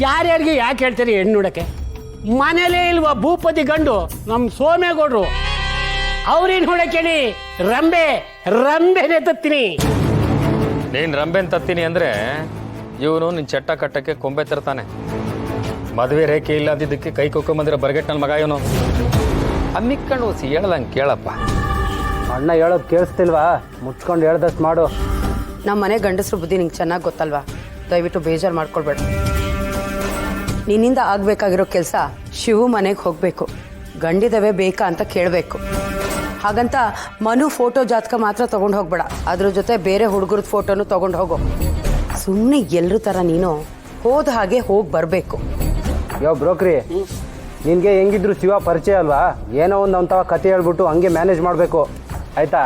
ಯಾರ್ಯಾರಿಗೆ ಯಾಕೆ ಹೇಳ್ತೀರಿ ಹೆಣ್ಣು ನೋಡಕ್ಕೆ? ಮನೇಲೇ ಇಲ್ವಾ ಭೂಪತಿ ಗಂಡು ನಮ್ಮ ಸೋಮೇಗೌಡರು, ಅವ್ರೇನು ನೋಡಕ್ಕೇಳಿ ರಂಬೆನೆ ತತ್ತೀನಿ. ನೀನು ರಂಬೆನ್ ತತ್ತೀನಿ ಅಂದರೆ ಇವನು ನಿನ್ನ ಚಟ್ಟ ಕಟ್ಟಕ್ಕೆ ಕೊಂಬೆ ತರ್ತಾನೆ. ಮದುವೆ ರೇಖೆ ಇಲ್ಲ ಅಂದಿದ್ದಕ್ಕೆ ಕೈ ಕೊಕ್ಕೊಂಬಂದಿರೋ ಬರ್ಗೆಟ್ ನನ್ನ ಮಗ ಇವನು. ಅಮ್ಮಿಕ್ಕಂಡು ಓಸಿ ಹೇಳ್ದಂಗೆ ಕೇಳಪ್ಪ. ಅಣ್ಣ ಹೇಳೋದು ಕೇಳಿಸ್ತಿಲ್ವಾ? ಮುಚ್ಕೊಂಡು ಹೇಳ್ದಷ್ಟು ಮಾಡು. ನಮ್ಮ ಮನೆ ಗಂಡಸ್ರ ಬುದ್ಧಿ ನಿಂಗೆ ಚೆನ್ನಾಗಿ ಗೊತ್ತಲ್ವಾ? ದಯವಿಟ್ಟು ಬೇಜಾರು ಮಾಡ್ಕೊಳ್ಬೇಡ. ನಿನ್ನಿಂದ ಆಗಬೇಕಾಗಿರೋ ಕೆಲಸ ಶಿವು ಮನೆಗೆ ಹೋಗಬೇಕು, ಗಂಡಿದವೇ ಬೇಕಾ ಅಂತ ಕೇಳಬೇಕು. ಹಾಗಂತ ಮನು ಫೋಟೋ ಜಾತಕ ಮಾತ್ರ ತೊಗೊಂಡು ಹೋಗ್ಬೇಡ, ಅದ್ರ ಜೊತೆ ಬೇರೆ ಹುಡುಗರದ ಫೋಟೋನು ತೊಗೊಂಡು ಹೋಗೋ. ಸುಮ್ಮನೆ ಎಲ್ಲರ ಥರ ನೀನು ಹೋದ ಹಾಗೆ ಹೋಗಿ ಬರಬೇಕು. ಯಾವ ಬ್ರೋಕ್ರಿ, ನಿನಗೆ ಹೆಂಗಿದ್ರು ಶಿವ ಪರಿಚಯ ಅಲ್ವಾ? ಏನೋ ಒಂದು ಅಂಥವ ಕತೆ ಹೇಳ್ಬಿಟ್ಟು ಹಂಗೆ ಮ್ಯಾನೇಜ್ ಮಾಡಬೇಕು, ಆಯ್ತಾ?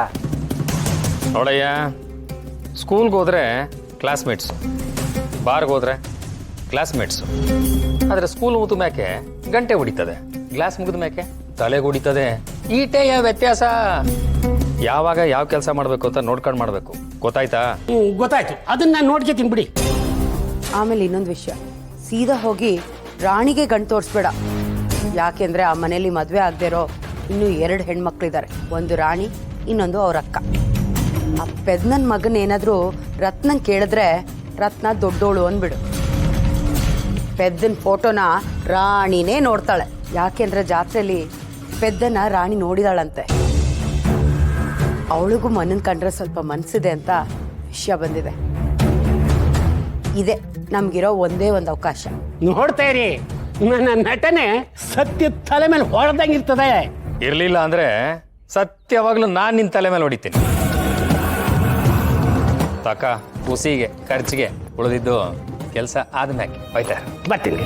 ನೋಡಯ್ಯ, ಸ್ಕೂಲ್ಗೆ ಹೋದರೆ ಕ್ಲಾಸ್ಮೇಟ್ಸು, ಬಾರ್ಗೆ ಹೋದರೆ ಕ್ಲಾಸ್ಮೇಟ್ಸು. ಆದರೆ ಸ್ಕೂಲ್ ಮುಗಿದ ಮ್ಯಾಕೆ ಗಂಟೆ ಹೊಡಿತದೆ, ಗ್ಲಾಸ್ ಮುಗಿದ ಮ್ಯಾಕೆ ತಲೆಗೆ ಹೊಡಿತದೆ. ಈಟೆಯ ವ್ಯತ್ಯಾಸ. ಯಾವಾಗ ಯಾವ ಕೆಲಸ ಮಾಡಬೇಕು ಅಂತ ನೋಡ್ಕೊಂಡು ಮಾಡಬೇಕು, ಗೊತ್ತಾಯ್ತಾ? ಗೊತ್ತಾಯ್ತು, ಅದನ್ನ ನಾನು ನೋಡ್ಕೊತೀನಿ ಬಿಡಿ. ಆಮೇಲೆ ಇನ್ನೊಂದು ವಿಷಯ, ಸೀದಾ ಹೋಗಿ ರಾಣಿಗೆ ಗಂಟು ತೋರಿಸ್ಬೇಡ. ಯಾಕೆಂದರೆ ಆ ಮನೇಲಿ ಮದುವೆ ಆಗದೆ ಇರೋ ಇನ್ನೂ 2 ಹೆಣ್ಮಕ್ಳಿದ್ದಾರೆ. ಒಂದು ರಾಣಿ, ಇನ್ನೊಂದು ಅವ್ರ ಅಕ್ಕ. ಆ ಪೆದ್ನನ್ ಮಗನ ಏನಾದರೂ ರತ್ನನ್ ಕೇಳಿದ್ರೆ ರತ್ನ ದೊಡ್ಡೋಳು ಅಂದ್ಬಿಡು. ಪೆದ್ದನ ಫೋಟೋನ ರಾಣಿನೇ ನೋಡ್ತಾಳೆ. ಯಾಕೆಂದ್ರೆ ಜಾತ್ರೆಯಲ್ಲಿ ಪೆದ್ದನ ರಾಣಿ ನೋಡಿದಾಳಂತೆ. ಅವಳಿಗೂ ಮನನ್ ಕಂಡ್ರೆ ಸ್ವಲ್ಪ ಮನಸ್ಸಿದೆ ಅಂತ ವಿಷಯ ಬಂದಿದೆ. ಇದೆ ನಮ್ಗಿರೋ ಒಂದೇ ಒಂದು ಅವಕಾಶ. ನೋಡ್ತಾ ಇರಿ, ನನ್ನ ನಟನೆ ಸತ್ಯ ತಲೆ ಮೇಲೆ ಹೊಡೆದಂಗಿರ್ತದೆ. ಇರಲಿಲ್ಲ ಅಂದರೆ ಸತ್ಯವಾಗ್ಲೂ ನಾನು ನಿನ್ನ ತಲೆ ಮೇಲೆ ಹೊಡಿತೀನಿ. ತಕ, ಹುಸಿಗೆ ಖರ್ಚಿಗೆ ಉಳಿದಿದ್ದು ಕೆಲಸ ಆದ್ಮ್ಯಾಕೆ ಹೋಯ್ತಾರೆ. ಬರ್ತೀನಿ.